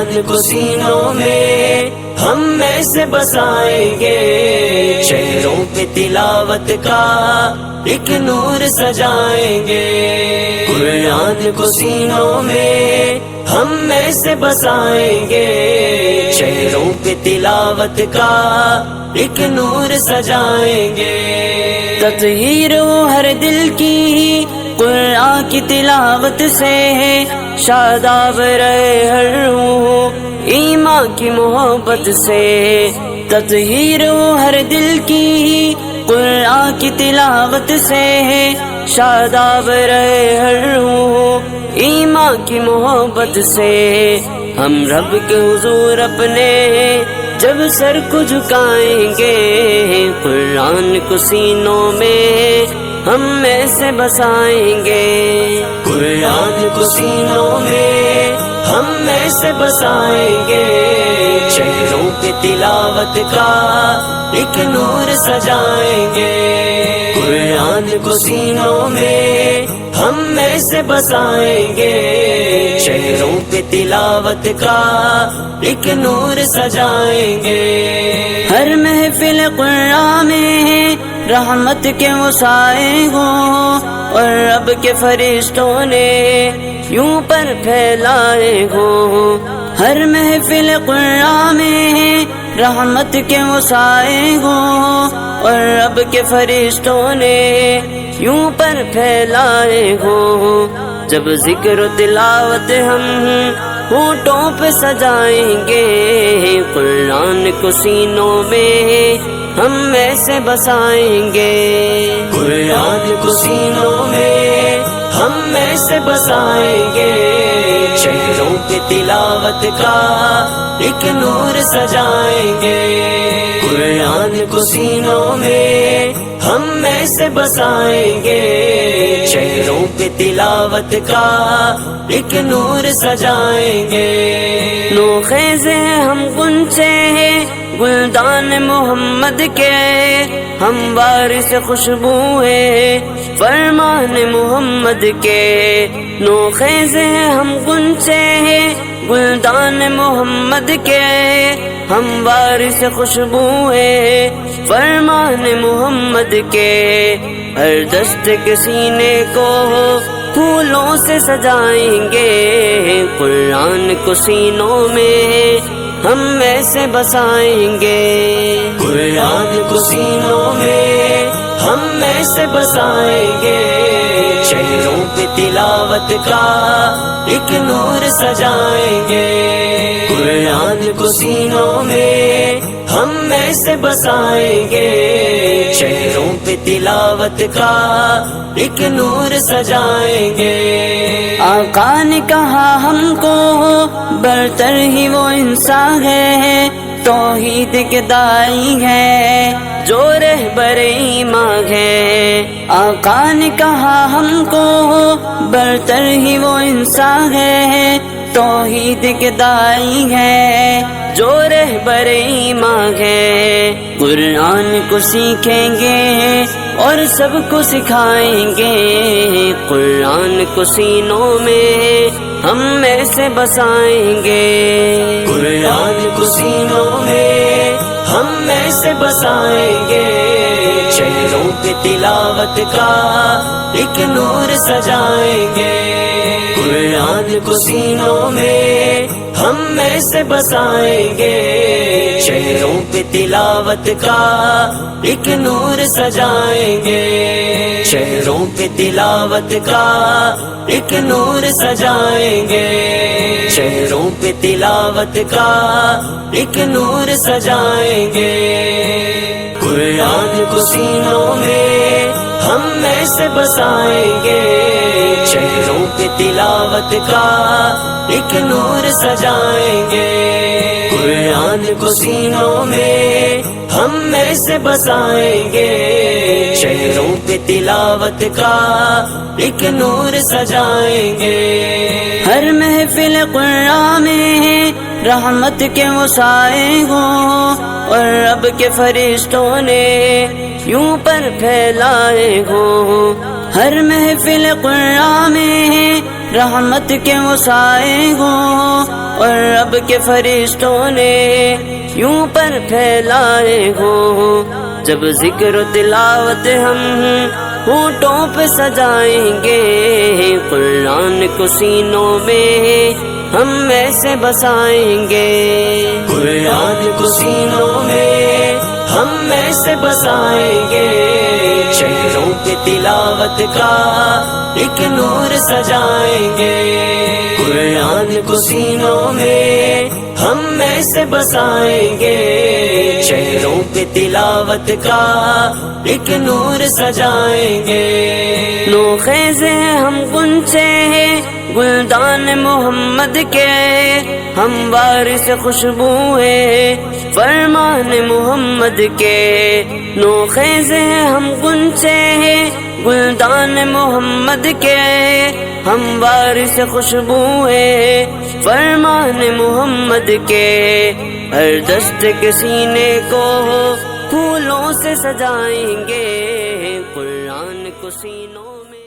قرآن کو سینوں میں ہم میں سے بسائیں گے، شہروں پہ تلاوت کا ایک نور سجائیں گے۔ قرآن کو سینوں میں ہم میں سے بسائیں گے، شہروں پہ تلاوت کا ایک نور سجائیں گے۔ تطہیر ہو ہر دل کی قرآن کی تلاوت سے، شاداب رہے ہر روح ایمان کی محبت سے۔ تطہیر ہو ہر دل کی قرآن کی تلاوت سے، شاداب رہے ہر روح ایمان کی محبت سے۔ ہم رب کے حضور اپنے جب سر کو جھکائیں گے، قرآن کو سینوں میں ہم میں سے بسائیں گے۔ قرآن کو سینوں میں ہم میں سے بسائیں گے، شہروں پہ تلاوت کا ایک نور سجائیں گے۔ قرآن کو سینوں میں ہم میں سے بسائیں گے، شہروں پہ تلاوت کا ایک نور سجائیں گے۔ ہر محفل قرآن میں رحمت کے وسائے ہوں، اور رب کے فرشتوں نے یوں پر پھیلائے ہوں۔ ہر محفل قرآن میں رحمت کے وسائے ہوں، اور رب کے فرشتوں نے یوں پر پھیلائے ہوں۔ جب ذکر و تلاوت ہم ہونٹوں پہ سجائیں گے، قرآن کو سینوں میں ہم میں سے بسائیں گے۔ قرآن کو سینوں میں ہم میں سے بسائیں گے، شہروں پہ تلاوت کا ایک نور سجائیں گے۔ قرآن کو سینوں میں ہم میں سے بسائیں گے، شہروں پہ تلاوت کا ایک نور سجائیں گے۔ نوخیز ہیں ہم غنچے گلدان محمد کے، ہم وارث خوشبو ہیں فرمان محمد کے۔ نوخیز ہیں ہم غنچے گلدان محمد کے، ہم وارث خوشبو ہیں فرمان محمد کے۔ ہر دست کے سینے کو پھولوں سے سجائیں گے، قرآن کو سینوں میں ہم میں سے بسائیں گے۔ قرآن کو سینوں میں ہم میں سے بسائیں گے، شہروں پہ تلاوت کا ایک نور سجائیں گے۔ قرآن کو سینوں میں ہم میں سے بسائیں گے، شہروں پہ تلاوت کا ایک نور سجائیں گے۔ آقا نے کہا ہم کو برتر ہی وہ انسان ہے، توحید کے دائی ہے جو رہبر ایمان ہے۔ آقا نے کہا ہم کو برتر ہی وہ انسان ہے، توحید کے دائی ہے جو رہبر ایمان ہے۔ قرآن کو سیکھیں گے اور سب کو سکھائیں گے، قرآن کو سینوں میں ہم میں سے بسائیں گے۔ قرآن کو سینوں میں ہم میں سے بسائیں گے، شہروں پہ تلاوت کا ایک نور سجائیں گے۔ قرآن کو سینوں میں ہم میں سے بسائیں گے، شہروں پہ تلاوت کا ایک نور سجائیں گے۔ شہروں پہ تلاوت کا ایک نور سجائیں گے، شہروں پہ تلاوت کا ایک نور سجائیں گے۔ قرآن کو سینوں میں ہم میں سے بسائیں گے، شہروں پہ تلاوت کا ایک نور سجائیں گے۔ قرآن کو سینوں میں ہم میں سے بسائیں گے، شہروں پہ تلاوت کا ایک نور سجائیں گے۔ ہر محفل قرآن میں رحمت کے وسائے ہوں، اور رب کے فرشتوں نے یوں پر پھیلائے ہوں۔ ہر محفل قرآن میں رحمت کے وہ سائے ہوں اور رب کے فرشتوں نے یوں پر پھیلائے ہوں، جب ذکر و تلاوت ہم ہونٹوں پہ سجائیں گے، قرآن کو سینوں میں ہم ایسے بسائیں گے، قرآن کو سینوں میں ہم ایسے بسائیں گے، چہروں پہ تلاوت کا ایک نور سجائیں گے، قرآن کو سینوں میں ہم ایسے بسائیں گے، چہروں پہ تلاوت کا ایک نور سجائیں گے، نوخیز ہیں ہم غنچے ہیں گلدان محمد کے، ہم وارث خوشبو ہیں فرمان محمد کے، نوخیز ہیں ہم غنچے ہیں گلدان محمد کے، ہم وارث خوشبو ہیں فرمان محمد کے، ہر دست کے سینے کو پھولوں سے سجائیں گے، قرآن کو سینوں میں